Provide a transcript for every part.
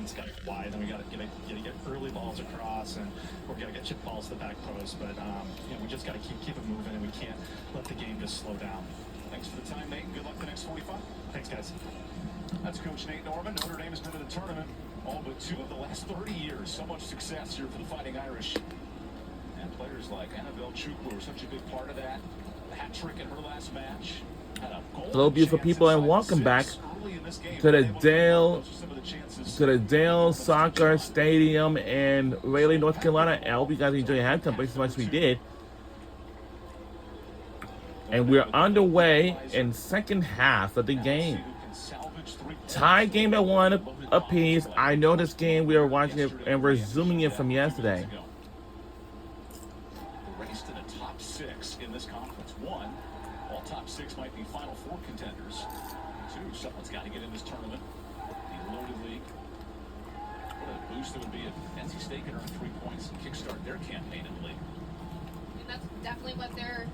it's got to get wide, and we got to get early balls across, and we're got to get chip balls to the back post. But we just got to keep it moving, and we can't let the game just slow down. Thanks for the time, Nate. Good luck the next 45. Thanks, guys. That's Coach Nate Norman. Notre Dame has been in the tournament all but 2 of the last 30 years. So much success here for the Fighting Irish. And players like Annabelle Chukwu were such a big part of that. The hat trick in her last match. Hello, beautiful people, and welcome back to the Dale Soccer Stadium in Raleigh, North Carolina. I hope you guys enjoyed your halftime break as much as we did. And we're underway in second half of the game. Tie game at 1 apiece. I know this game, we are watching it and we're zooming it from yesterday. The race to the top 6 in this conference. 1, all top 6 might be Final Four contenders. 2, someone's got to get in this tournament. The loaded league. What a boost it would be if NC State could earn 3 points and kickstart their campaign in the league. And that's definitely what they're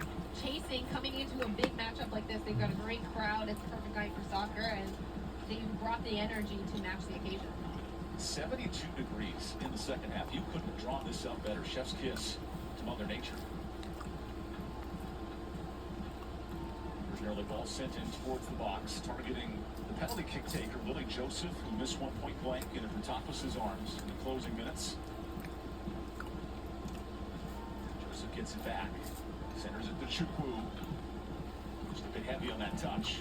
chasing coming into a big matchup like this. They've got a great crowd. It's a perfect night for soccer, and they brought the energy to match the occasion. 72 degrees in the second half. You couldn't have drawn this up better. Chef's kiss to Mother Nature. There's an early ball sent in towards the box, targeting the penalty kick taker, Lily Joseph, who missed one point blank into Protopoulos' arms in the closing minutes. Joseph gets it back. Centers it to Chukwu. Just a bit heavy on that touch.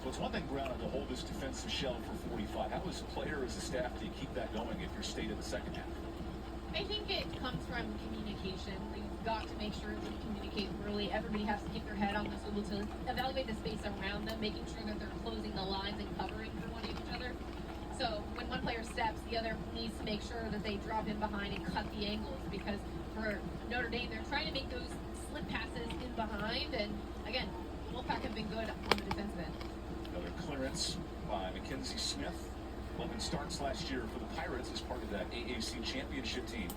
So it's one thing, Brown, to hold this defensive shell for 45. How, as a player, as a staff, do you keep that going if you're stayed in the second half? I think it comes from communication. You've got to make sure that you communicate early. Everybody has to keep their head on the swivel to evaluate the space around them, making sure that they're closing the lines and covering for one each other. So when one player steps, the other needs to make sure that they drop in behind and cut the angles, because for Notre Dame, they're trying to make those slip passes in behind. And again, Wolfpack have been good on the defensive end. Another clearance by Mackenzie Smith. 11 starts last year for the Pirates as part of that AAC championship team.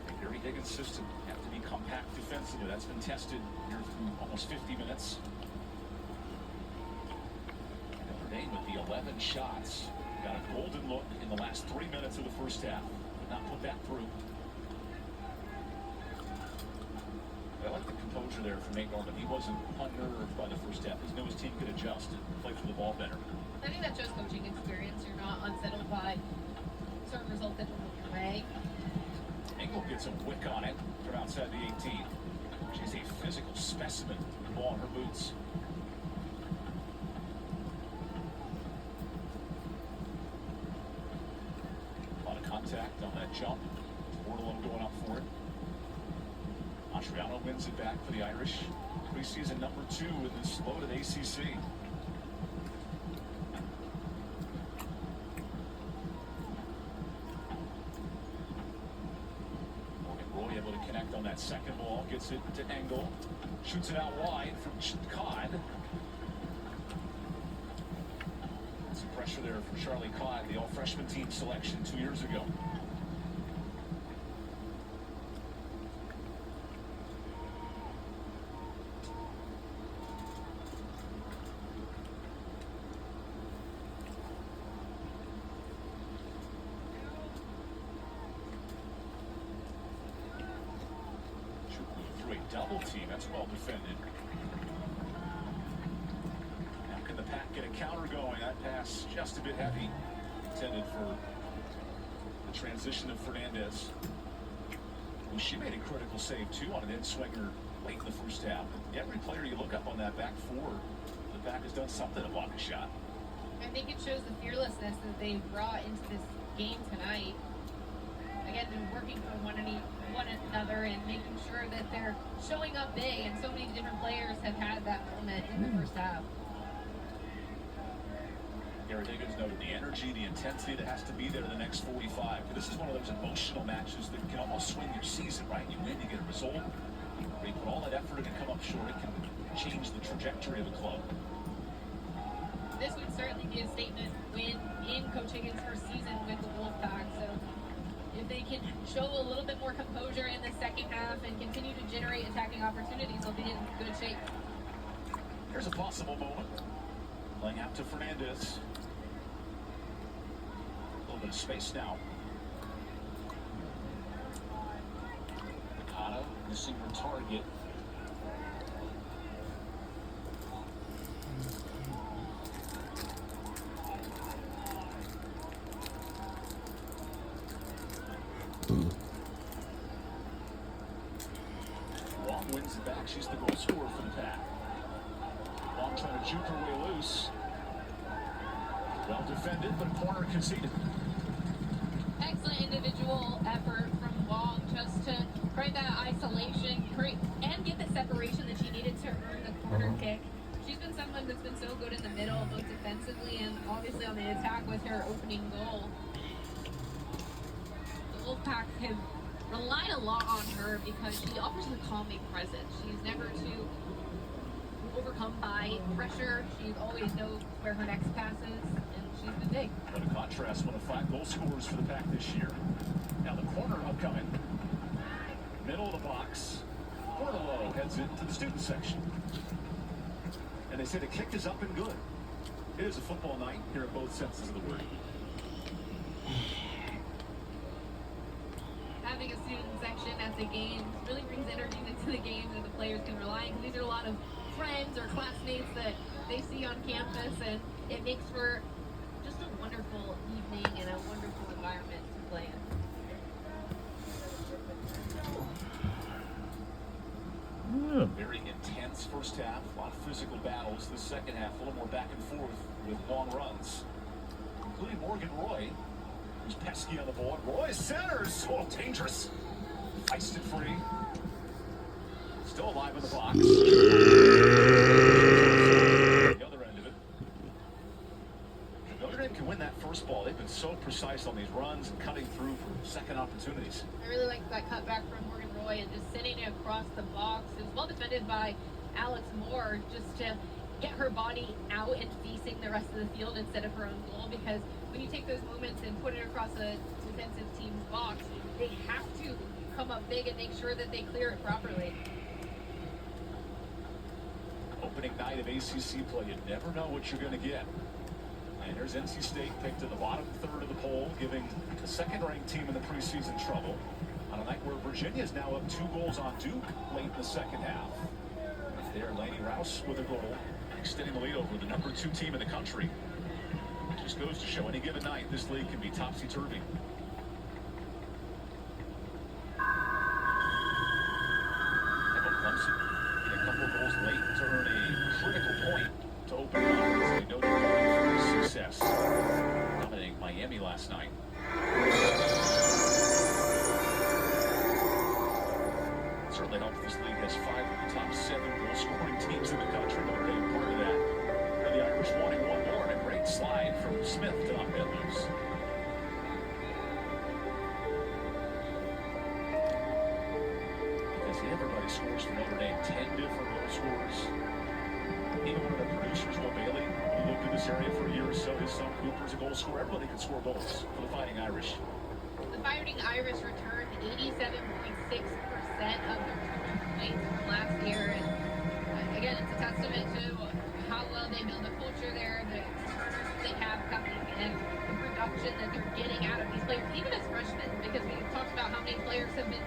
The Gary Higgins system have to be compact defensively. That's been tested here through almost 50 minutes. Notre Dame with the 11 shots. Got a golden look in the last 3 minutes of the first half. Could not put that through. I like the composure there from Nate Norman. He wasn't unnerved by the first half. He knew his team could adjust and play for the ball better. I think that shows coaching experience. You're not unsettled by certain results that don't go your way. Engel gets a wick on it from outside the 18. She's a physical specimen with the ball in her boots. A lot of contact on that jump. Bordelon going up for it. Adriano wins it back for the Irish. Preseason number 2 in this loaded ACC. Morgan Roy able to connect on that second ball. Gets it to Engel. Shoots it out wide from Codd. Some pressure there from Charlie Codd, the all-freshman team selection 2 years ago. Double team, that's well defended. Now can the Pack get a counter going? That pass just a bit heavy. Intended for the transition of Fernandez. Well, she made a critical save too on an in-swinger late in the first half. Every player you look up on that back 4, the Pack has done something to block a shot. I think it shows the fearlessness that they brought into this game tonight. Again, they're working for one another and making sure that they're showing up big, and so many different players have had that moment in the first half. Gary Higgins noted the energy, the intensity that has to be there in the next 45. This is one of those emotional matches that can almost swing your season, right? You win, you get a result. You put all that effort in and come up short, it can change the trajectory of a club. This would certainly be a statement win in Coach Higgins' first season with the Wolfpack. So if they can show a little bit more composure in the second half and continue to generate attacking opportunities, they'll be in good shape. Here's a possible moment. Playing out to Fernandez. A little bit of space now. Nakata missing her target. Long wins it back. She's the goal scorer for the Pack. Long trying to juke her way loose. Well defended, but corner conceded. Excellent individual effort from Wong just to create that isolation, and get the separation that she needed to earn the corner kick. She's been someone that's been so good in the middle, both defensively and obviously on the attack with her opening goal. The Wolfpack have relied a lot on her because she offers a calming presence. She's never too overcome by pressure. She always knows where her next pass is, and she's been big. What a contrast, one of 5 goal scorers for the Pack this year. Now the corner upcoming. Middle of the box. Portolo heads into the student section. And they say the kick is up and good. It is a football night here in both senses of the word. Having a student section at the games really brings energy into the games that the players can rely on. These are a lot of friends or classmates that they see on campus, and it makes for just a wonderful evening and a wonderful environment to play in. Very intense first half, a lot of physical battles. The second half, a little more back and forth with long runs, including Morgan Roy, who's pesky on the ball. Roy centers, oh, dangerous. Iced it free. Still alive in the box. The other end of it. If Notre Dame can win that first ball, they've been so precise on these runs and cutting through for second opportunities. I really like that cutback from Morgan Roy and just sending it across the box. It was well defended by Alex Moore just to get her body out and facing the rest of the field instead of her own goal, because when you take those moments and put it across a defensive team's box, they have to come up big and make sure that they clear it properly. Opening night of ACC play, you never know what you're going to get. And there's NC State picked in the bottom third of the poll, giving the second-ranked team in the preseason trouble on a night where Virginia is now up 2 goals on Duke late in the second half. There, Lainey Rouse with a goal, extending the lead over the number 2 team in the country. It just goes to show any given night this league can be topsy-turvy. Clemson get a couple of goals late to earn a critical point to open it up. As we know their success dominating Miami last night. Certainly helps this league has 5 of the top 7 goal-scoring teams in the country. Notre Dame part of that. And the Irish wanting one more, and a great slide from Smith to knock that loose. Because everybody scores for Notre Dame. 10 different goal scorers. Even one of the producers, Will Bailey, who lived in this area for a year or so, his son Cooper's a goal scorer. Everybody can score goals for the Fighting Irish. The Fighting Irish returned 87.6% of their total points from last year, and again, it's a testament to how well they build a culture there, the turners they have coming, and the production that they're getting out of these players, even as freshmen, because we've talked about how many players have been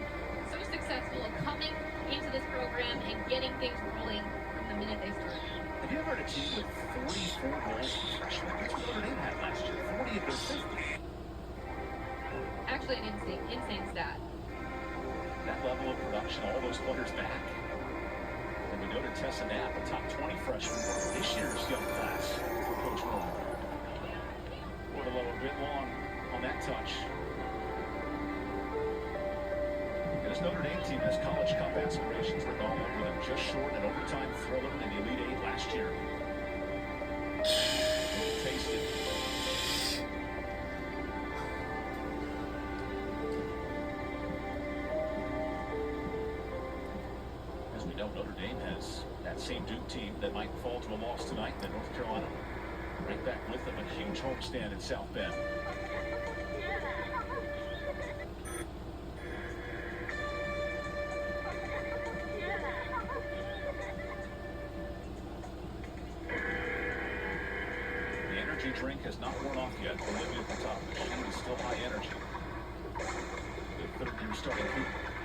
so successful at coming into this program and getting things rolling from the minute they start. Have you ever had a team with 44 goals for freshmen? That's what Notre Dame had last year. 40 of their 50. Actually, an insane stat. That level of production, all those players back. And we go to Tessa Knapp, a top 20 freshman for this year's young class for Coach Roman. Portolo a bit long on that touch. This Notre Dame team has College Cup aspirations written all over them, just short an overtime thriller in the Elite Eight last year. Taste it. As we know, Notre Dame has that same Duke team that might fall to a loss tonight, and then North Carolina right back with them, a huge homestand in South Bend. energy drink has not worn off yet. Olivia at the top. She is still high energy. The third-year starting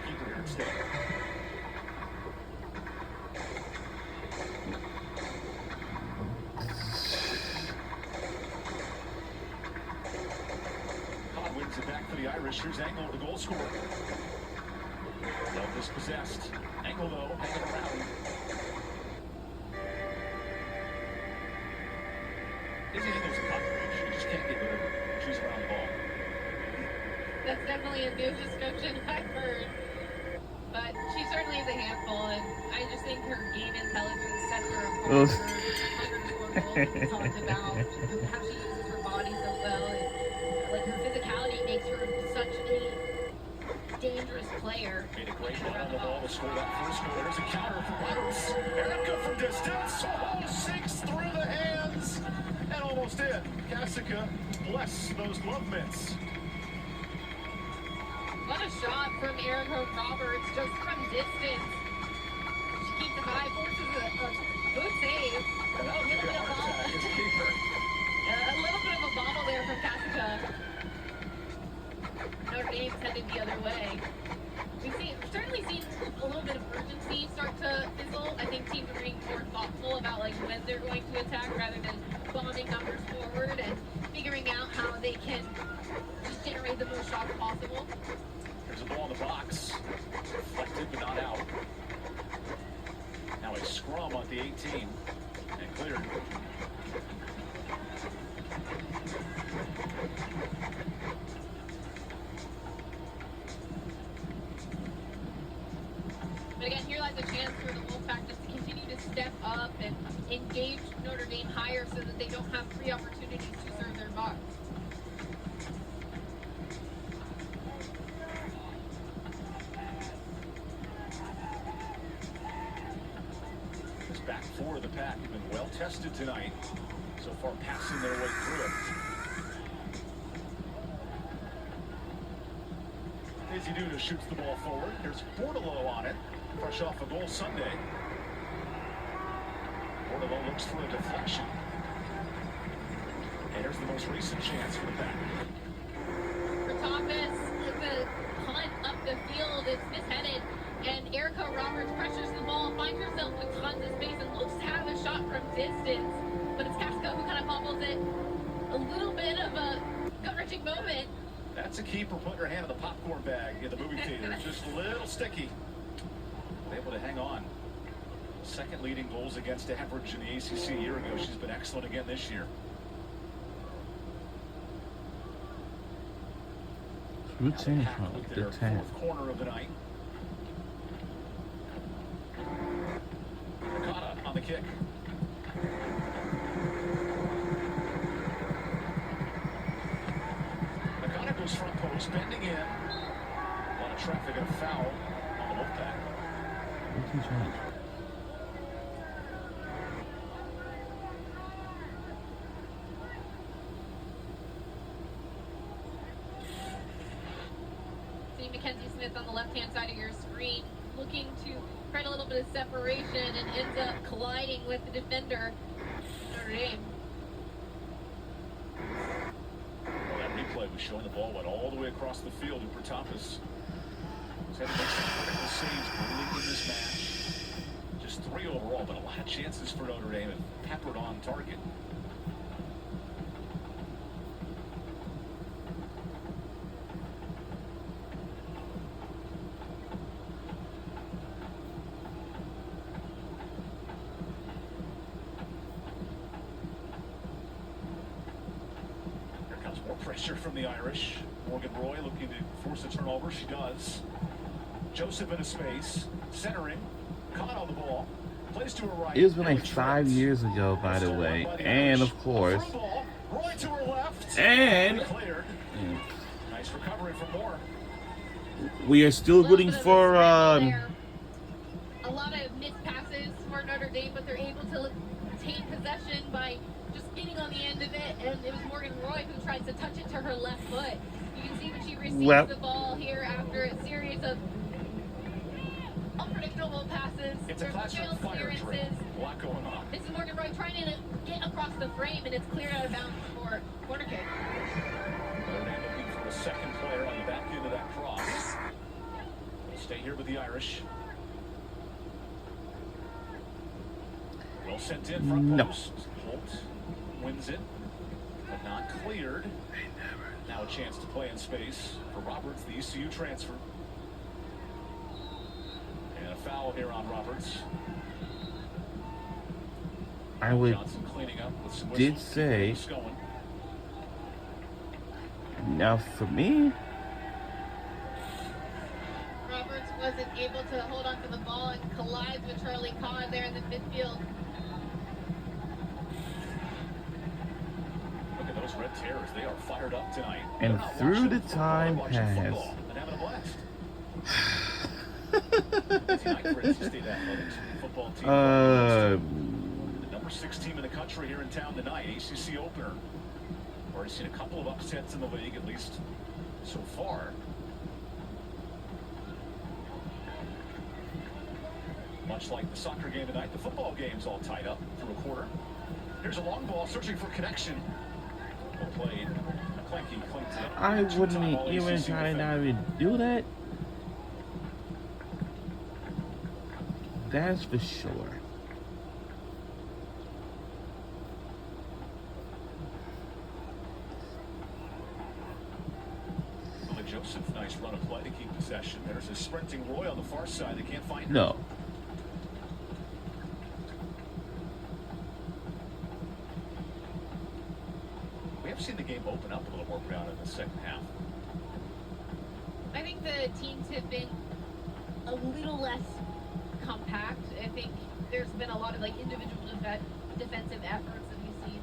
keeper here instead. Todd wins it back for the Irish. Here's Engel, the goal scorer. Well dispossessed. Engel, though, hanging around. Izzy Engel's a cockroach. You just can't get rid of her. She's around the ball. That's definitely a new description I've heard. But she certainly is a handful, and I just think her game intelligence sets her apart for hundreds of goals. Talked about how she uses her body so well, and like her physicality makes her such a dangerous player. Made a great run on the ball to score that first goal. There's a counter for Pirates. Erica from distance. Oh, sinks through the hands and almost in. Kasica, bless those glove mitts. What a shot from Erica Roberts, just from distance. She keeps it high, forces a good save. Oh, a little bit of bobble. A little bit of a bobble there from Kasica. Notre Dame headed the other way. We've certainly seen a little bit of urgency start to fizzle. I think teams are being more thoughtful about like when they're going to attack rather than bombing numbers forward and figuring out how they can just generate the most shots possible. There's a ball in the box. Deflected but not out. Now a scrum at the 18 and cleared. But again, here lies a chance for the Wolfpack just to continue to step up and engage Notre Dame higher so that they don't have free opportunities to serve their box. This back four of the pack have been well tested tonight. So far passing their way through it. Izzy Duda shoots the ball forward. There's Bordelot on it. Fresh off a goal Sunday. Bordelot looks for a deflection. And here's the most recent chance for the pack. For Thomas, it's a punt up the field. It's misheaded. And Erica Roberts pressures the ball, finds herself with tons of space, and looks to have a shot from distance. But it's Kasica who kind of bobbles it. A little bit of a gut-wrenching moment. That's a keeper putting her hand in the popcorn bag in the movie theater. Just a little sticky. But able to hang on. Second leading goals against average in the ACC a year ago. She's been excellent again this year. Routine. With their fourth corner of the night. Nakata on the kick. Nakata goes front post, bending in. A lot of traffic and a foul on the Wolfpack. See Mackenzie Smith on the left-hand side of your screen, looking to create a little bit of separation and ends up colliding with the defender, Notre Dame. Well, that replay was showing the ball went all the way across the field, and Protopis has had to make some critical saves early in this match. Just 3 overall, but a lot of chances for Notre Dame and peppered on target. More pressure from the Irish. Morgan Roy looking to force a turnover. She does. Joseph in a space. Centering. Caught on the ball. Plays to her right. It was been like 5 years ago, by the way. And of course. Roy to her left. And nice recovery from Moore. we are still rooting for a lot of missed passes for Notre Dame, but they're able to retain possession by just getting on the end of it, and it was Morgan Roy who tries to touch it to her left foot. You can see when she receives the ball here after a series of unpredictable passes. It's a classic fire drill. A lot going on. This is Morgan Roy trying to get across the the frame, and it's cleared out of bounds for corner kick. Notre Dame looking for a second player on the back end of that cross. We'll stay here with the Irish. Well sent in front post. Holt wins it, but not cleared. Now a chance to play in space for Roberts, the ECU transfer. And a foul here on Roberts. I would Johnson cleaning up with some did whistles. say Keeps going. now for me. Roberts wasn't able to hold on to the ball and collides with Charlie Codd there in the midfield. Look at those red terrors. They are fired up tonight. And They're not through watching the football, time they're watching pass. football and having a blast. Busy night for NC State Athletics football team. The number 6 team in the country here in town tonight, ACC opener. Already seen a couple of upsets in the league, at least so far. Much like the soccer game tonight, the football game's all tied up through a quarter. Here's a long ball searching for connection. Well played. Clanky clings it up. I wouldn't Two-time even All-ACC try to not defender. even do that. That's for sure. Billy Joseph, nice run of play to keep possession. There's a sprinting Roy on the far side. They can't find him. No. We have seen the game open up a little more ground in the second half. I think the teams have been a little less compact. I think there's been a lot of like individual defensive efforts that we've seen,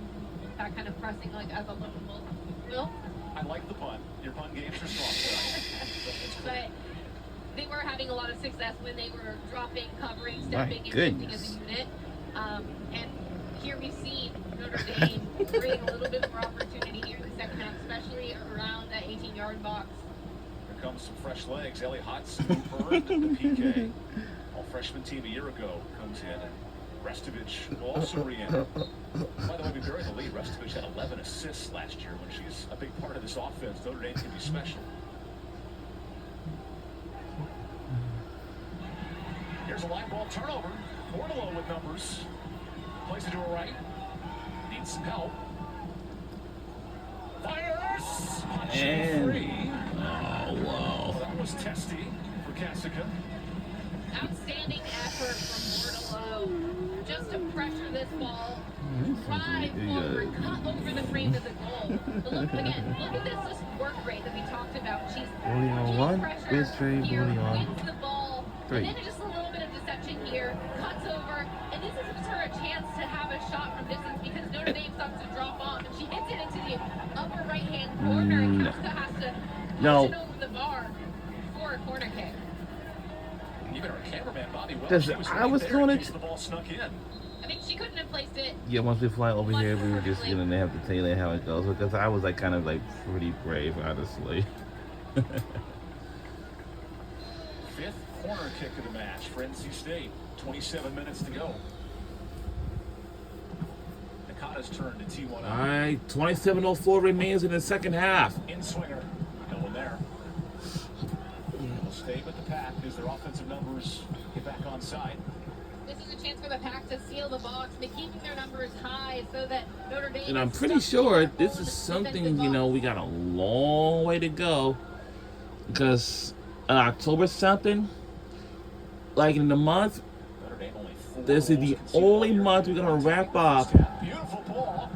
that kind of pressing like as a lone wolf. Will? I like the punt. Your punt games are strong tonight. But they were having a lot of success when they were dropping, covering, stepping, and goodness. shifting as a unit. And here we've seen Notre Dame create a little bit more opportunity here in the second half, especially around that 18-yard box. Here comes some fresh legs. Ellie Hodson, who earned the PK. All freshman team a year ago comes in. Restovich will also re-enter. By the way, we buried the lead. Restovich had 11 assists last year. When she's a big part of this offense, Notre Dame can be special. Here's a line ball turnover. Ortolo with numbers. Plays it to her right. Needs some help. Fires! Punching And- free. Oh, wow. That was testy for Cassica. Outstanding effort from Ortolo just to pressure this ball, drive forward, cut over the frame of the goal. But look again, look at this work rate that we talked about. She's Booty on getting one, pressure wrist trade, here, booty on wins the ball, three. and then just a little bit of deception here, cuts over, and this gives her a chance to have a shot from distance because Notre Dame starts to drop off, and she hits it into the upper right-hand corner, and Kafka has to push it over the bar for a corner kick. Even our cameraman, Bobby Welch, Does- he was I right was there doing in it- case the ball snuck in. I mean, she couldn't have placed it. Yeah, once we fly over here, we were just gonna have to tell you how it goes because I was like kind of like pretty brave, honestly. Fifth corner kick of the match for NC State. 27 minutes to go. Nakata's turn to T1. All right, 27:04 remains in the second half. In swinger. No one there. They'll stay with the pack as their offensive numbers get back on side. This is a chance for the Pack to seal the box, but keeping their numbers high so that Notre Dame. And I'm is pretty stuck in sure their this own is something, defensive you know, box. we got a long way to go because October something, like in the month, Notre Dame only 4 this is the goals conceded only all year. month we're gonna wrap up Beautiful ball.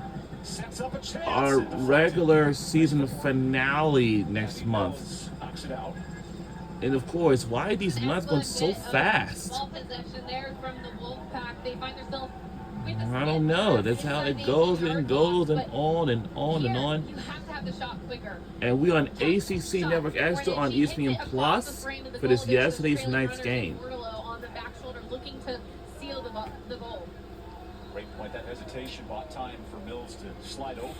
Sets up a chance. our and deflected. regular season finale next month. Knocks it out. And of course, why are these months going so Excellent bit of fast? Ball possession there from the Wolfpack. They find themselves with the I spin don't know. pass That's how inside it the goes 18-yard and goes box, and but on and on and here, on. You have to have the shot quicker. And we on ACC Shot Network before Extra it on is. She hits ESPN it across the Plus frame of the for this goal. There's the yesterday's trailing night's runner, game. Ortolo on the back shoulder looking to seal the goal. Great point. That hesitation bought time for Mills to slide over.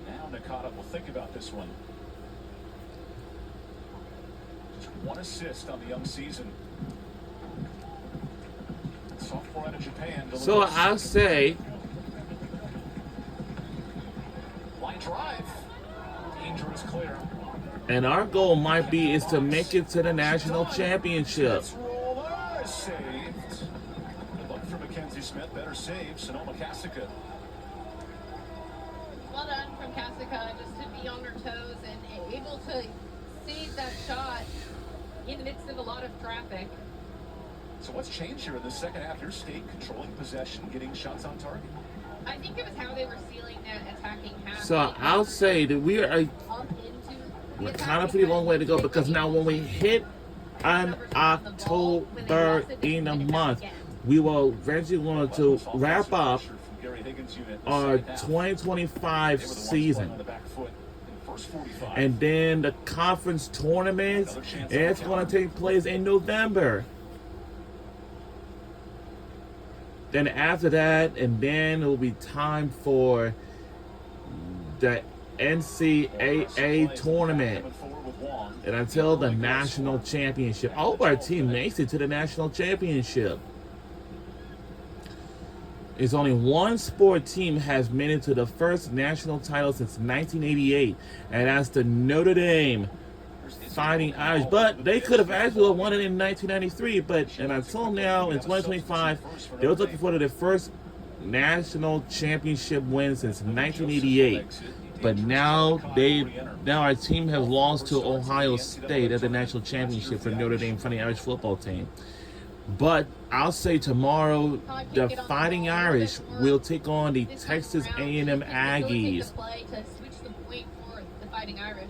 Now Nakata will think about this one. Just 1 assist on the young season. Sophomore out of Japan. So I'll say drive. Dangerous clear. And our goal might be is to make it to the national championship. It's roller saved. Good luck for Mackenzie Smith. Better save. Sonoma Cassica. Well done from Cassica, just to be on her toes and able to save that shot in the midst of a lot of traffic. So what's changed here in the second half? Your state controlling possession, getting shots on target. I think it was how they were sealing that attacking half. So I'll say that we're We're kind of pretty long way to go, because now when we hit on October in a month, we will eventually want to wrap up our 2025 season. And then the conference tournament, it's going to take place in November. Then after that, and then it will be time for the NCAA tournament. And until the national championship. I hope our team makes it to the national championship. It's only one sport team has made it to the first national title since 1988, and that's the Notre Dame Fighting Irish. But they could have actually won it in 1993, and until now, in 2025, they was looking for their first national championship win since 1988. But now our team has lost to Ohio State at the national championship for Notre Dame Fighting Irish football team. But I'll say tomorrow, the Fighting Irish will take on the Texas A&M Aggies. To switch the point for the Fighting Irish.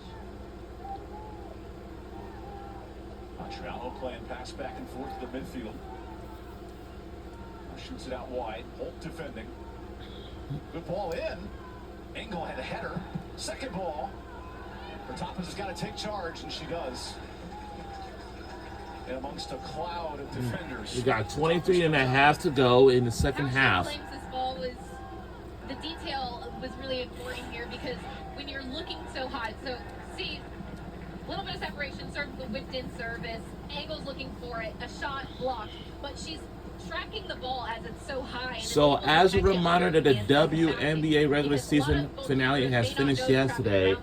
Montreal playing pass back and forth to the midfield. Shoots it out wide. Holt defending. Good ball in. Engel had a header. Second ball. Vertappes has got to take charge, and she does. And amongst a cloud of defenders. We got 23 and a half to go in the second half. This ball was, the detail was really important here, because when you're looking so high, so see, a little bit of separation, serve the whipped in service, Engel's looking for it, a shot blocked, but she's tracking the ball as it's so high. So as a reminder that the WNBA regular season finale has finished yesterday,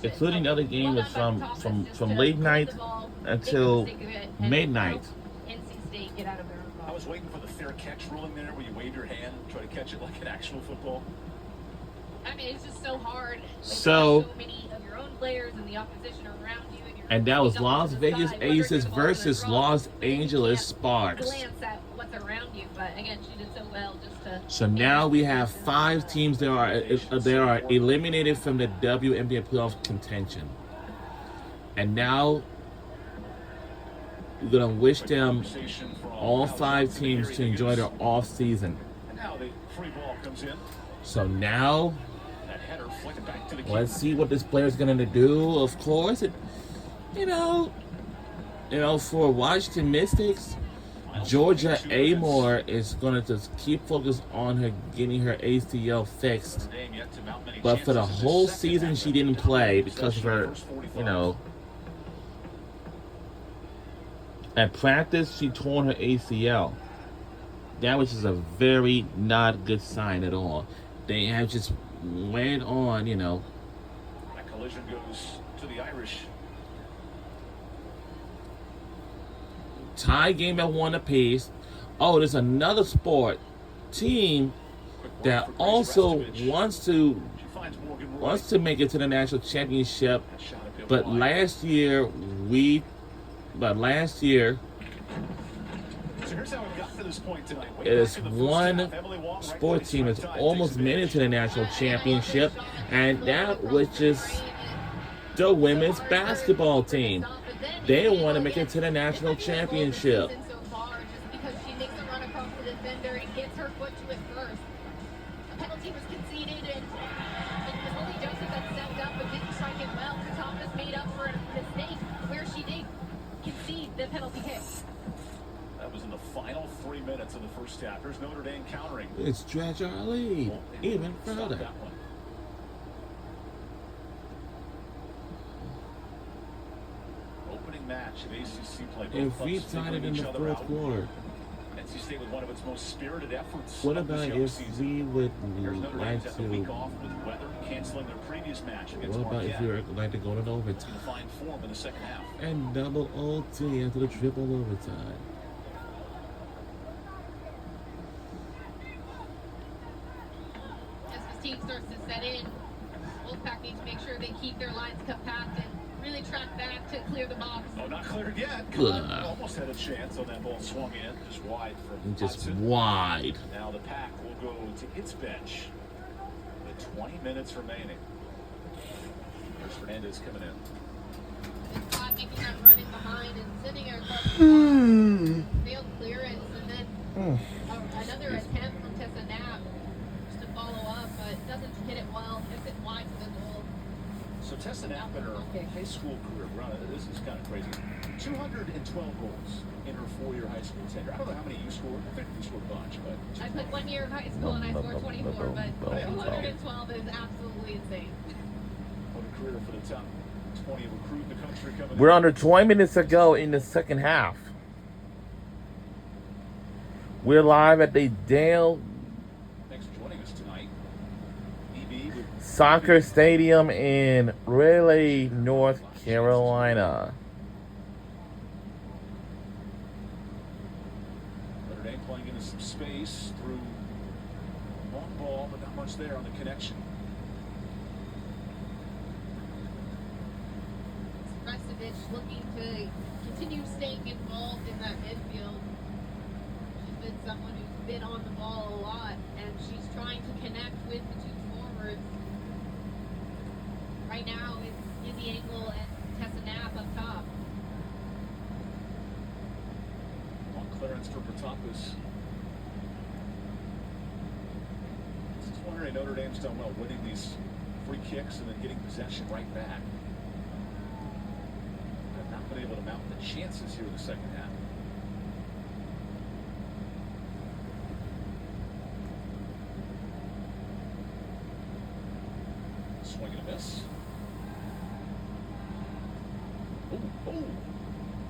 including the other game was from late night until midnight. I was waiting for the fair catch ruling there, where you wave your hand, try to catch it like an actual football. I mean, it's just so hard. So many of your own players and the opposition are around you. And that was Las Vegas Aces versus Los Angeles Sparks. Glance at what's around you, but again, she did so well just to. So now we have 5 teams that are eliminated from the WNBA playoff contention, and now we're gonna wish them, all 5 teams, to enjoy their off season. So now, let's see what this player's gonna do. Of course, for Washington Mystics, Georgia Amore is going to just keep focused on her getting her ACL fixed. But for the whole season, she didn't play because of her, at practice, she torn her ACL. That was just a very not good sign at all. They have just went on, That collision goes to the Irish. Tie game at 1 apiece. Oh, there's another sport team that also wants to make it to the national championship. But last year, it is one sport team that's almost made it to the national championship, and that which is the women's basketball team. They want to make it to the national championship. Because she makes a run across the defender and gets her foot to it first. A penalty was conceded, and it was only Joseph that stepped up but didn't strike it well. Thomas made up for a mistake where she did concede the penalty kick. That was in the final 3 minutes of the first half. Here's Notre Dame countering. It's stretch our lead even further. Match of ACC play. If we tied it in the fourth quarter. And NC State with one of its most spirited efforts. What of this about young if season. we would Here's Notre like Dame's at the week to? off with weather, canceling their previous match against What about if Marquette. we would like to go to It's overtime going to find form in the second half. and double OT after the triple overtime? As fatigue starts to set in, Wolfpack needs to make sure they keep their lines compact and really track back to clear the box. Oh, not cleared yet. Ugh. Almost had a chance on that ball swung in, just wide from Just Hudson. wide. Now the Pack will go to its bench with 20 minutes remaining. There's Fernandez coming in. It's caught making that run in behind and sending her across the box. Failed clearance, and then another attempt from Tessa Knapp just to follow up, but doesn't hit it well. Hits it wide to the goal. So Tessa Knapp in her high school career, this is kind of crazy. 212 goals in her 4-year high school tenure. I don't know how many you scored. I think you scored a bunch, but I played 1 year of high school and I scored 24, but 212 is absolutely insane. what a career for the top 20 recruit in the country coming We're in. under 20 minutes to go in the second half. We're live at the Dale Thanks for joining us tonight. EB with Soccer Stadium in Raleigh, North Carolina. Notre Dame playing into some space through long ball, but not much there on the connection. Restovich looking to continue staying involved in that midfield. She's been someone who's been on the ball a lot, and she's trying to connect with the two forwards. Right now, it's Izzy Engel and Tessa Knapp up top. Long clearance for Protopis. This is one area Notre Dame's done well, winning these free kicks and then getting possession right back. Have not been able to mount the chances here in the second half. Swing and a miss. Oh,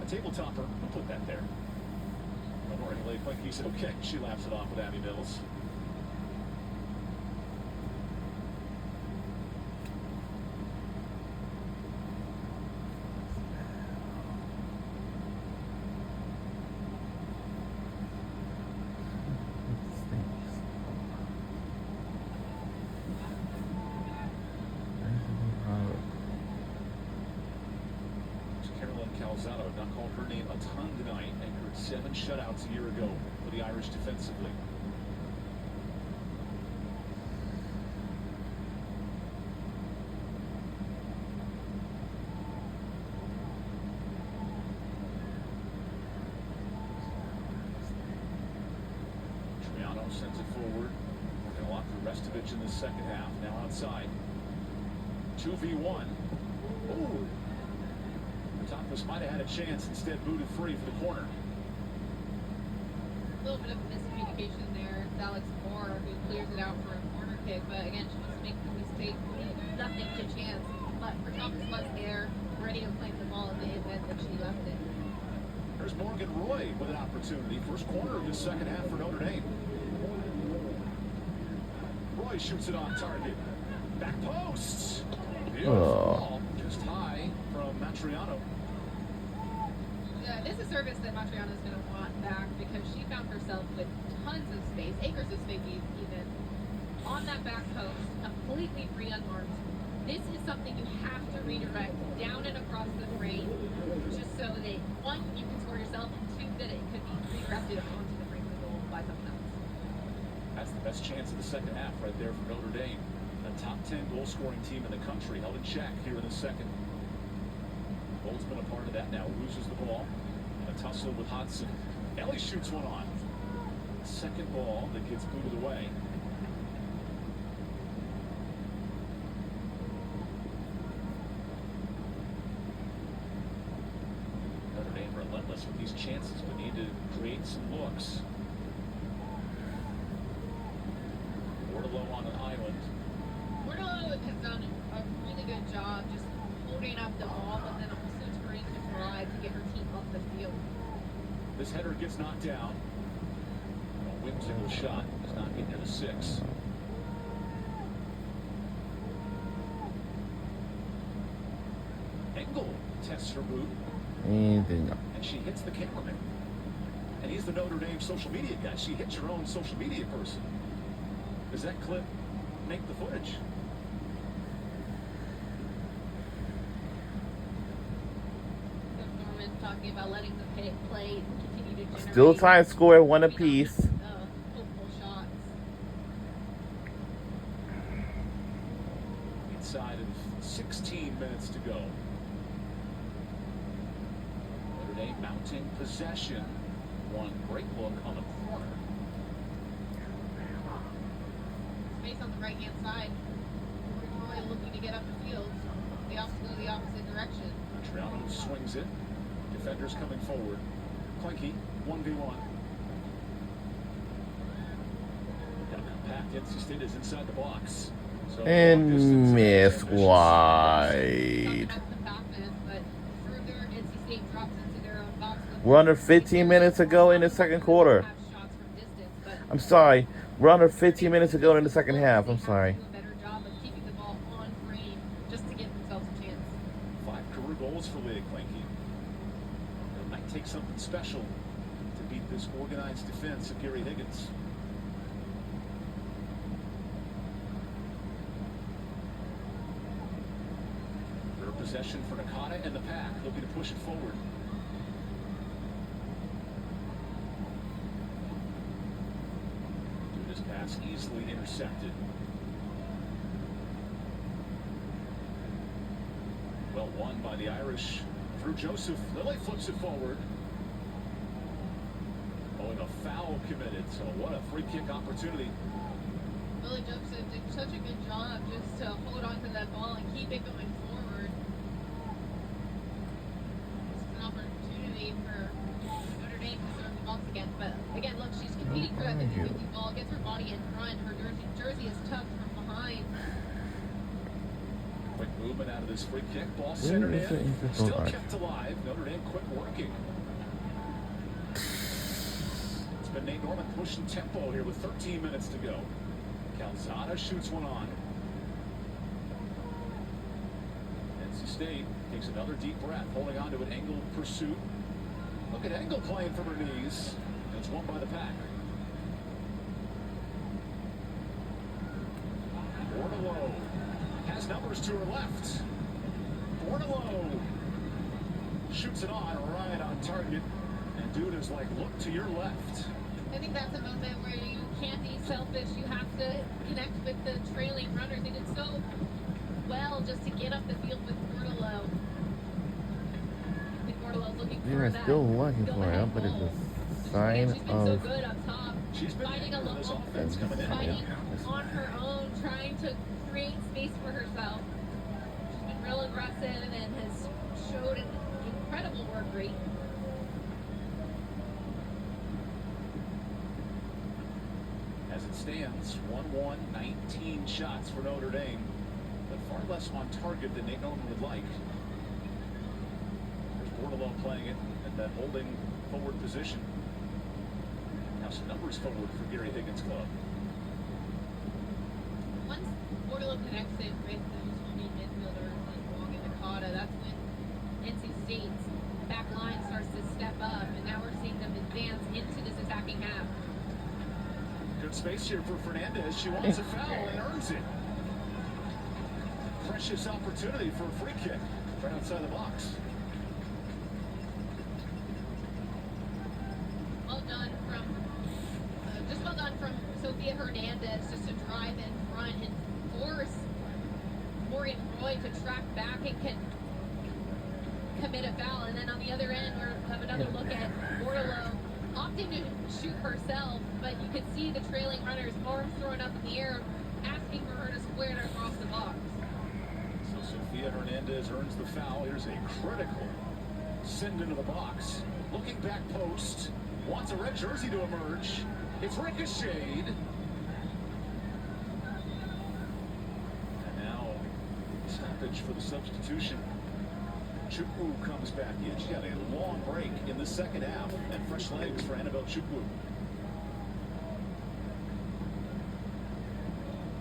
a table topper. I'll put that there. Morgan Lake, like he said, okay, she laughs it off with Abby Mills. Carolyn Calzado have not called her name a ton tonight. Anchored 7 shutouts a year ago for the Irish defensively. Triano sends it forward. We're going to lock the Restovich in the second half. Now outside. 2v1. Ooh. Protopis might have had a chance, instead booted free for the corner. A little bit of miscommunication there. It's Alex Moore who clears it out for a corner kick, but again, she just makes the mistake. Nothing to chance. But Protopis was there, ready to claim the ball in the event that she left it. There's Morgan Roy with an opportunity. First corner of the second half for Notre Dame. Roy shoots it on target. Back post. Beautiful ball. Just high from Matriano. This is a service that Matriano's going to want back because she found herself with tons of space, acres of space even, on that back post, completely free unmarked. This is something you have to redirect down and across the frame, just so that, one, you can score yourself, and two, that it could be redirected onto the frame of the goal by someone else. That's the best chance of the second half right there for Notre Dame. The top 10 goal-scoring team in the country held in check here in the second. Bolt's been a part of that now. Loses the ball. And a tussle with Hodson. Ellie shoots one on. Second ball that gets booted away. Notre Dame relentless with these chances, but need to create some looks. Wardlow on an island. Wardlow has done a really good job just holding up the ball, but then also trying to drive to get her team off the field. This header gets knocked down. whimsical shot. It's not getting to the 6. Engel tests her boot, Anything. and she hits the cameraman. And he's the Notre Dame social media guy. She hits her own social media person. Does that clip make the footage? Norman talking about letting the play continue to generate. Still trying to score at 1 apiece. Hopeful shots. Inside of 16 minutes to go. Notre Dame mounting possession. One great look on the corner. Space on the right-hand side. Roy looking to get up the field. They also go the opposite direction. Triano swings it. Defenders coming forward. Clanky, 1v1. Got a compact. NC State is inside the box. So And miss Talking wide. about compactness, but further NC State drops into their own box. We're under 15 minutes to go in the second quarter. Have shots from distance, but I'm sorry. We're under 15 minutes to go in the second half. I'm sorry. They have to do a better job of keeping the ball on frame just to give themselves a chance. 5 career goals for Leah Clanky. It might take something special to beat this organized defense of Gary Higgins. Their possession for Nakata and the Pack, looking to push it forward. Duda's pass easily intercepted. Well won by the Irish through Joseph. Lilly flips it forward. Oh, and a foul committed. So what a free kick opportunity. Willie Joseph did such a good job just to hold on to that ball and keep it going forward. This is an opportunity for Notre Dame to serve the box again. But again, look, she's competing for that 50-50 ball, gets her body in front. Her jersey is tucked from behind. Quick movement out of this free kick. Ball centered in. Still kept alive. Notre Dame quick working. It's been Nate Norman pushing tempo here with 13 minutes to go. Calzada shoots one on. NC State takes another deep breath, holding on to an Engel pursuit. Look at Engel playing from her knees. And it's won by the Pack. Bordelot has numbers to her left. Bordelot shoots it on, right on target. And Duda's like, look to your left. I think that's a moment where you can't be selfish. You have to connect with the trailing runners. They did so well just to get up the field with Bordelot. I think Bordelot's looking for You're that. still looking go for ahead it, but it's goal. a sign She's been so of. good up top. She's been Fighting handling this alone, offense coming in. fighting on her own, trying to create space for herself. She's been real aggressive and has showed an incredible work rate. As it stands, 1-1, 19 shots for Notre Dame, but far less on target than Nate Norman would like. There's Bordelot playing it at that holding forward position. Now some numbers forward for Gary Higgins' club. Once Bordelot connects it with those holding midfielders like Wong and Nakata, that's when NC State's back line starts to step up, and now we're seeing them advance into this attacking half. Good space here for Fernandez. She wants a foul and earns it. Precious opportunity for a free kick right outside the box. Well done from Sophia Hernandez just to drive in front and force Morgan Roy to track back and can commit a foul. And then on the other end, we have another look at Bordelot opting to shoot herself, but you could see the trailing runner's arms thrown up in the air, asking for her to square it across the box. So Sophia Hernandez earns the foul. Here's a critical send into the box. Looking back post. Wants a red jersey to emerge. It's ricocheted. And now stoppage for the substitution. Chukwu comes back in. She got a long break in the second half. And fresh legs for Annabelle Chukwu.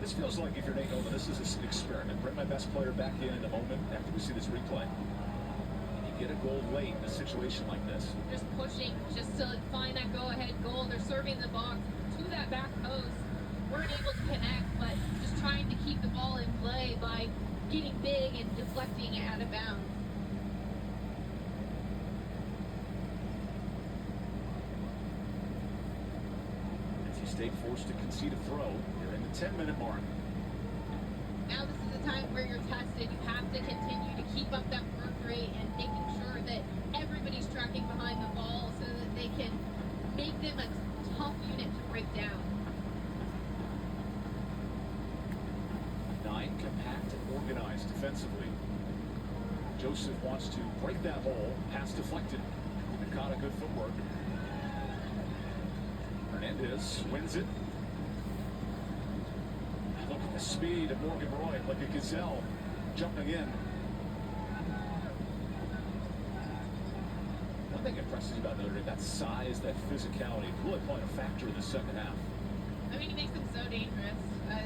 This feels like if you're Nate Nolan, this is an experiment. Bring my best player back in a moment after we see this replay. And you get a goal late in a situation like this. Just pushing just to find that go-ahead goal. They're serving the box to that back post. Weren't able to connect, but just trying to keep the ball in play by getting big and deflecting it out of bounds. NC State forced to concede a throw. You're in the 10-minute mark. Now this is a time where you're tested. You have to continue to keep up that work rate and making sure that everybody's tracking behind the ball so that they can make them a tough unit to break down. 9, compact and organized defensively. Joseph wants to break that hole. Pass deflected. Nakata, good footwork. Hernandez wins it. Look at the speed of Morgan Roy, like a gazelle jumping in. One thing impresses about Notre Dame, that size, that physicality, really playing a factor in the second half. I mean, it makes them so dangerous.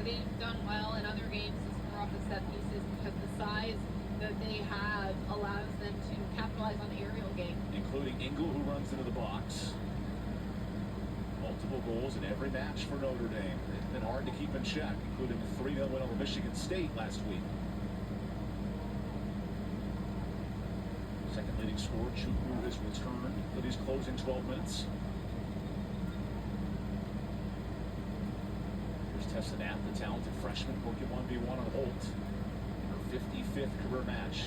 They've done well in other games to score off the set pieces because the size that they have allows them to capitalize on the aerial game. Including Engel, who runs into the box. Multiple goals in every match for Notre Dame. It's been hard to keep in check, including a 3-0 win over Michigan State last week. Second leading scorer, Chukwu, has returned for these closing 12 minutes. Here's Tessa Knapp, the talented freshman, working 1v1 on Holt. Her 55th career match.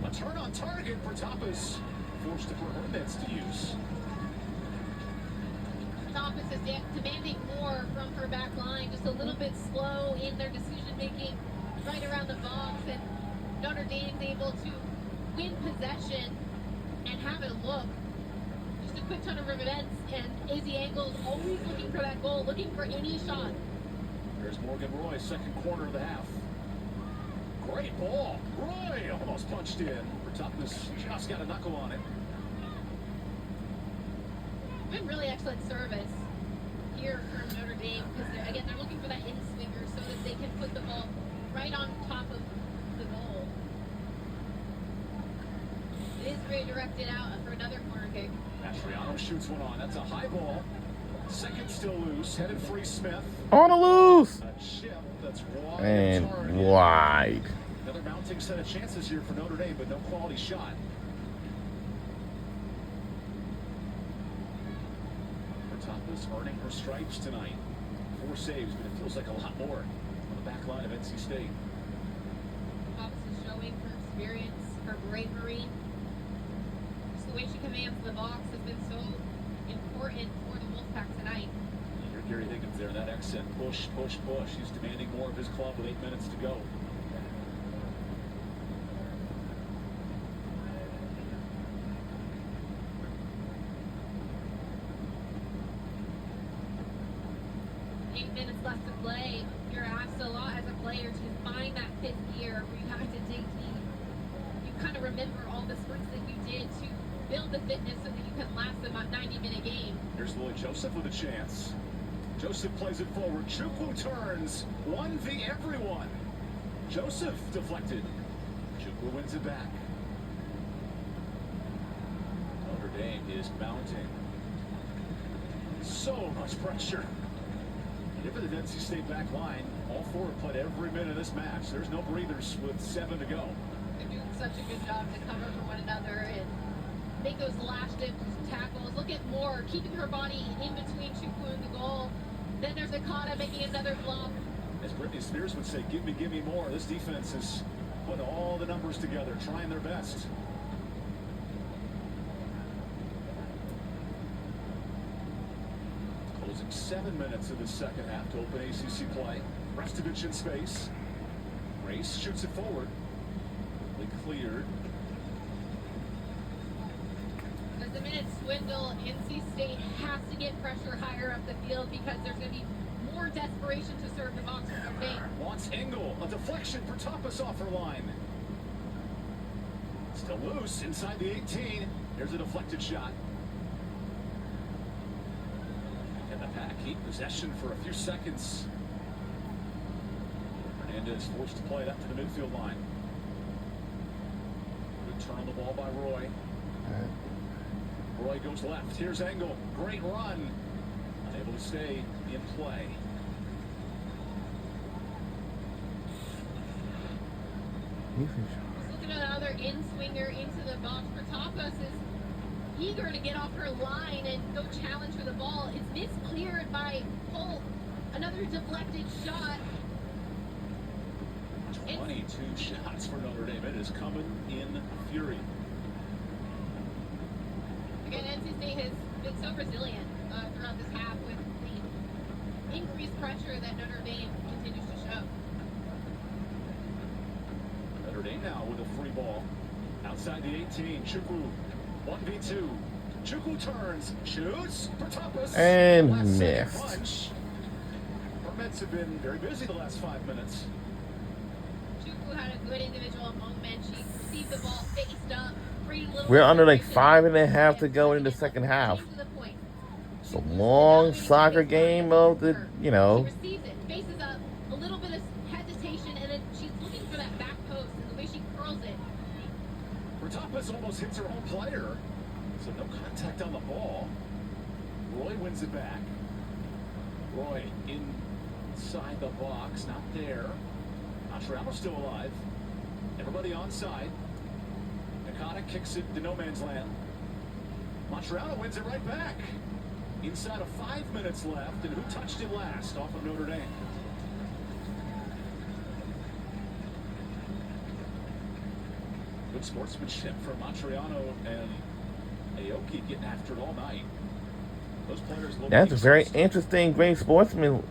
A turn on target for Tapas, forced to put her mitts to use. Thomas is demanding more from her back line, just a little bit slow in their decision making right around the box, and Notre Dame's able to win possession and have it look. Just a quick ton of events, and Izzy Engel's always looking for that goal, looking for any shot. There's Morgan Roy, second quarter of the half. Great ball. Roy almost punched in. Tapas just got a knuckle on it. Been really excellent service here for Notre Dame because again they're looking for that in swinger so that they can put the ball right on top of the goal. It is redirected out for another corner kick. Mastriano shoots one on. That's a high ball. Second still loose. Headed free Smith. On the loose. A chip that's wide And target. wide. Another mounting set of chances here for Notre Dame, but no quality shot. Tapas earning her stripes tonight. 4 saves, but it feels like a lot more on the back line of NC State. Tapas is showing her experience, her bravery. Just the way she commands the box has been so important for the Wolfpack tonight. You're Gary Higgins there, that accent. Push, push, push. He's demanding more of his club with 8 minutes to go. Left to play. You're asked a lot as a player to find that 5th gear where you have to dig deep. You kind of remember all the sprints that you did to build the fitness so that you can last a 90-minute game. Here's Lloyd Joseph with a chance. Joseph plays it forward. Chukwu turns. 1v everyone. Joseph deflected. Chukwu wins it back. Notre Dame is mounting. So much pressure. Give it to the NC State back line. All 4 have played every minute of this match. There's no breathers with 7 to go. They're doing such a good job to cover for one another and make those last-ditch tackles. Look at Moore keeping her body in between Chukwu and the goal. Then there's Akata making another flop. As Britney Spears would say, give me more. This defense is putting all the numbers together, trying their best. Closing 7 minutes of the second half to open ACC play. Restovich in space. Race shoots it forward. Cleared. As the minutes swindle, NC State has to get pressure higher up the field because there's going to be more desperation to serve the box for their game. Wants Engel. A deflection for Tapas off her line. Still loose inside the 18. Here's a deflected shot. And the pack keep possession for a few seconds. Fernandez forced to play that to the midfield line. Good turn on the ball by Roy. Roy goes left. Here's Engel. Great run. Unable to stay in play. Looking at another in-swinger into the box. Protopos is eager to get off her line and go challenge for the ball. It's miscleared by Holt. Another deflected shot. 22 shots for Notre Dame. It is coming in fury. Again, NC State has been so resilient throughout this half with the increased pressure that Notre Dame continues to show. Notre Dame now with a free ball. Outside the 18, Chukwu, 1v2. Chukwu turns, shoots, Protopos. And Last second missed. punch. Our Mets have been very busy the last 5 minutes. Chukwu had a good individual moment. She received the ball faced up. Pretty little We're under like celebration. 5.5 to go in the second half. Came to the point. It's a long soccer game of the, She you know. receives it, faces up, a little bit of hesitation, and then she's looking for that back post, and the way she curls it. Protopos almost hits her own player. So no contact on the ball. Roy wins it back. Roy inside the box, not there. Matriano's still alive. Everybody onside. Nakata kicks it to no man's land. Matriano wins it right back. Inside of 5 minutes left, and who touched it last off of Notre Dame? Good sportsmanship from Matriano and Aoki getting after it all night. Those players look. That's a very interesting, great sportsmanship.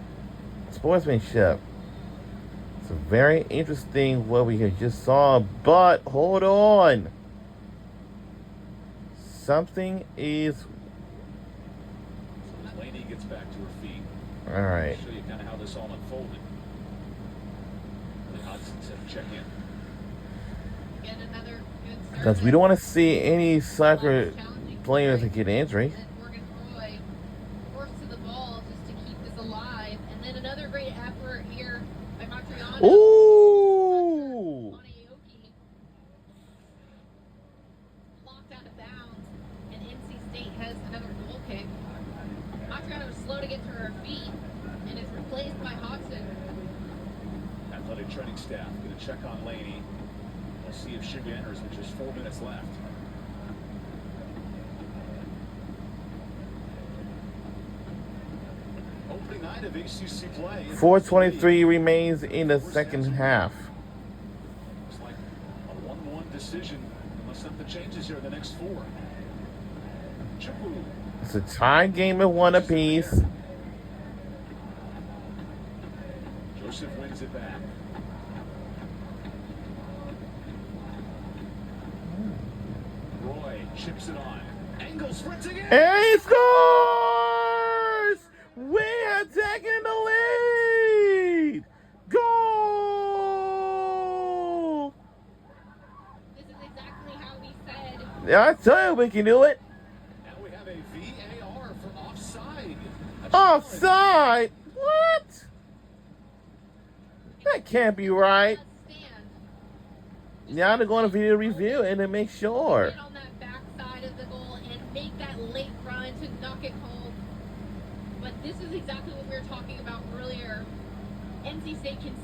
It's a very interesting what we have just saw, but hold on. Something is. Laney gets back to her feet. All right. Show you kind of how this all unfolded. Hudson said check in. Get another good serve. Because we don't want to see any soccer players that get injury. And Morgan Roy forced to the ball just to keep this alive. And then another great effort here by Matriano. Ooh! On Aoki. Blocked out of bounds. And NC State has another goal kick. Matriano was slow to get to her feet and is replaced by Hodgson. Athletic training staff going to check on Laney. We'll see if she enters with just 4 minutes left. Opening night of ACC play. 4:23 remains in the second half. Looks like a 1-1 decision unless something changes here in the next 4. Chukwu. It's a tie game at 1 apiece. Joseph wins it back. Roy chips it on. Engel sprinting in. And he scores! We are taking the lead! Goal! This is exactly how we said. Yeah, I tell you we can do it. Now we have a VAR for offside. Offside? What? That can't be right. Stand. Now they're going to video review and to make sure. Get on that backside of the goal and make that late run to knock it home. But this is exactly what we were talking about earlier. NC State can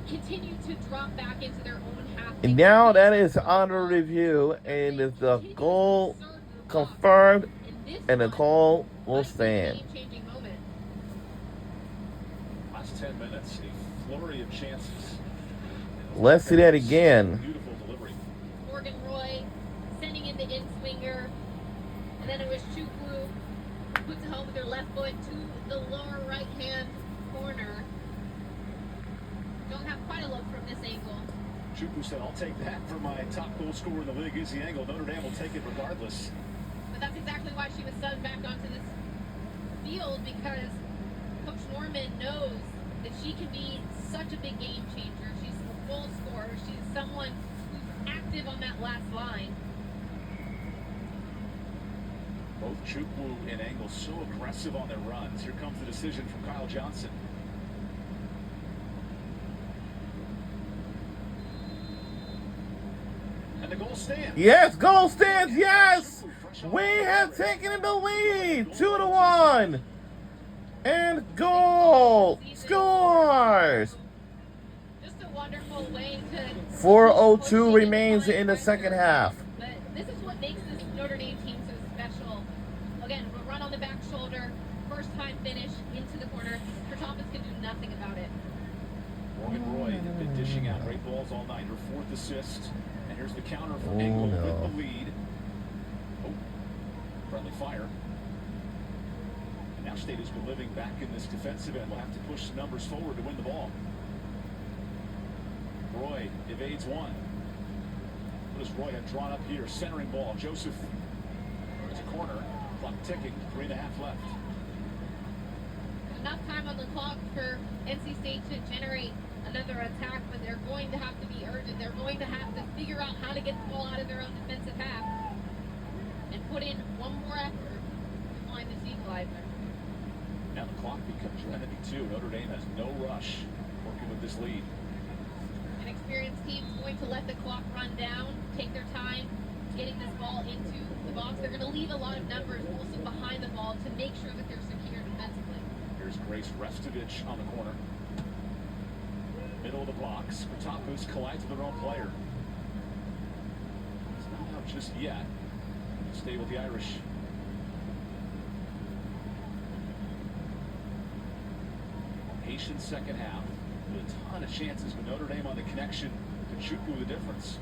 continue to drop back into their own half. And now that is under review and is the goal confirmed and the call will stand. Game-changing moment. Last 10 minutes, a flurry of chances. Let's see that again. Beautiful delivery. Morgan Roy sending in the in-swinger. And then it was Chukwu. Puts it home with her left foot to the lower right-hand corner. Don't have quite a look from this angle. Chukwu said, I'll take that for my top goal scorer in the league. Is the angle. Notre Dame will take it regardless. But that's exactly why she was subbed back onto this field, because Coach Norman knows that she can be such a big game changer. She's a goal scorer. She's someone who's active on that last line. Both Chukwu and Engel so aggressive on their runs. Here comes the decision from Kyle Johnson. the goal stand. Yes, goal stands, yes! We have taken the lead, 2-1. And goal scores! Just a wonderful way to 4:02 remains in the second half. But this is what makes this Notre Dame team so special. Again, a run on the back shoulder, first time finish into the corner. Thomas can do nothing about it. Morgan Roy had been dishing out great balls all night. Her 4th assist. And here's the counter for Oh, Engel no. with the lead. Oh, friendly fire. And now State has been living back in this defensive end. We'll have to push the numbers forward to win the ball. Roy evades one. What does Roy have drawn up here? Centering ball. Joseph. There's a corner. Clock ticking. 3.5 left. Enough time on the clock for NC State to generate another attack, but they're going to have to be urgent. They're going to have to figure out how to get the ball out of their own defensive half and put in one more effort to find this equalizer. Now the clock becomes your enemy too. Notre Dame has no rush working with this lead. An experienced team is going to let the clock run down, take their time getting this ball into the box. They're going to leave a lot of numbers also behind the ball to make sure that they're secure defensively. Here's Grace Restovich on the corner. Middle of the box. Kotopoulos collides with their own player. It's not out just yet. Stay with the Irish. Patient second half. With a ton of chances, but Notre Dame on the connection. Kachukwu the difference.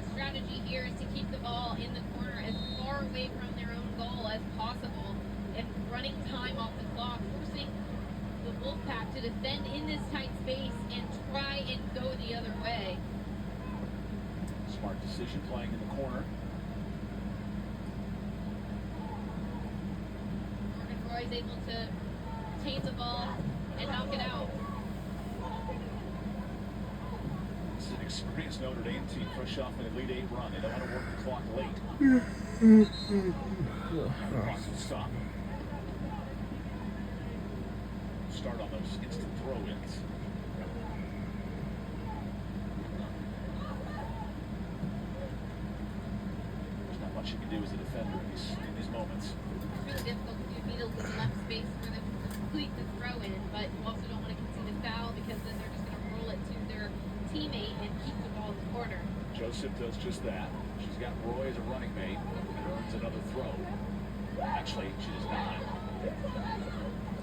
The strategy here is to keep the ball in the corner as far away from their own goal as possible and running time off the clock, forcing the Wolfpack to defend in this tight space and try and go the other way. Smart decision playing in the corner. Morgan Roy is able to retain the ball and knock it out. This is an experienced Notre Dame team fresh off an Elite 8 run. They don't want to work the clock late. Clock will stop. Start on those instant throw-ins. There's not much you can do as a defender in these moments. It's really difficult to do immediately left space for them to complete the throw in, but you also don't want to concede a foul because then they're just going to roll it to their teammate and keep the ball in the corner. Joseph does just that. She's got Roy as a running mate and earns another throw. Actually, she does not.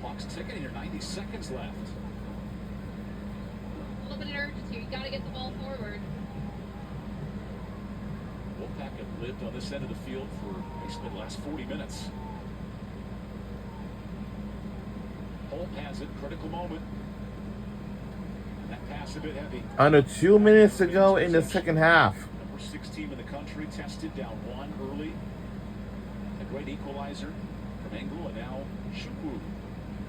Clock's ticking here, 90 seconds left. A little bit of urgency. You got to get the ball forward. Wolfpack have lived on this end of the field for basically the last 40 minutes. Holt has it, critical moment. And that pass a bit heavy. Under 2 minutes to go in the second half. Number 6 team in the country tested down 1 early. A great equalizer from Engel, and now Chukwu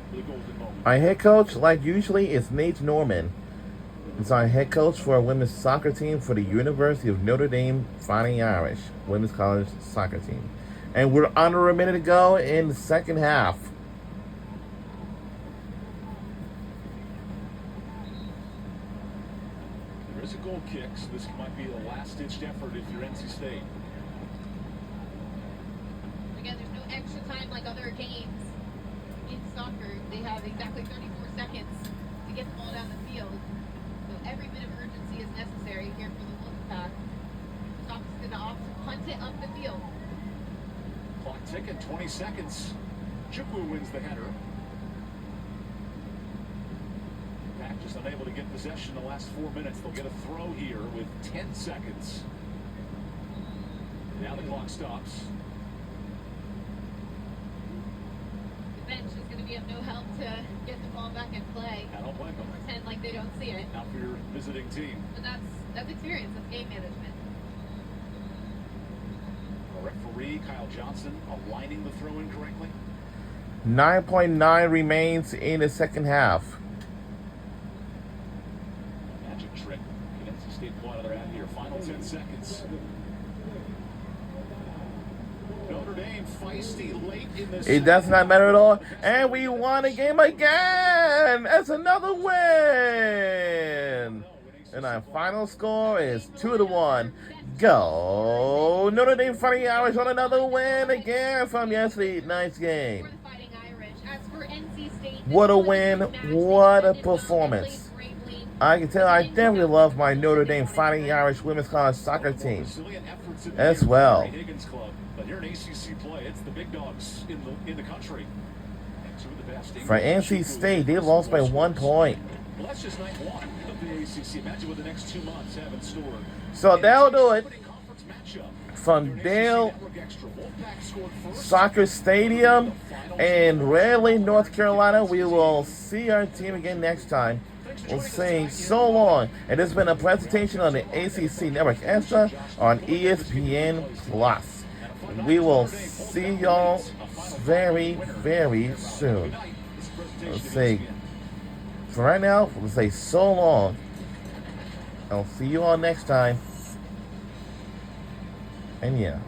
for the golden moment. Our head coach, like usually, is Nate Norman. He's our head coach for a women's soccer team for the University of Notre Dame Fighting Irish women's college soccer team. And we're under a minute to go in the second half. There is a goal kick, so this might be the last-ditched effort if you're NC State. Again, there's no extra time like other games in soccer. They have exactly 34 seconds to get the ball down the field. So every bit of urgency is necessary here for the Wolfpack. Stop is going to opt to punt it up the field. Clock ticking, 20 seconds. Chukwu wins the header. Pack just unable to get possession in the last 4 minutes. They'll get a throw here with 10 seconds. Now the clock stops. The bench is going to be of no help to get the ball back in play. I don't blame them. Pretend like they don't see it. Now for your visiting team. But that's experience. That's game management. The referee, Kyle Johnson, aligning the throw in correctly. 9.9 remains in the second half. Magic trick. Can NC State pull out of their hat here? Final 10 seconds. Notre Dame feisty late in the It does not matter at all. And we won the game again. That's another win. And our final score is 2-1. Go Notre Dame Fighting Irish on another win again from yesterday night's game. For the Fighting Irish. As for NC State, What a win. What a performance. I can tell I definitely love my Notre Dame Fighting Irish women's college soccer team as well. Higgins Club. But here in ACC play, it's the big dogs in the country. And two of the best. For NC State, they lost by 1 point. Well, that's just night one of the ACC. Imagine what the next 2 months have in store. So that'll do it from Dale Soccer Stadium in Raleigh, North Carolina. We will see our team again next time. We'll say so long. And this has been a presentation on the ACC Network Extra on ESPN Plus. We will see y'all very, very soon. Let's say, for right now, we'll say so long. I'll see you all next time. And yeah.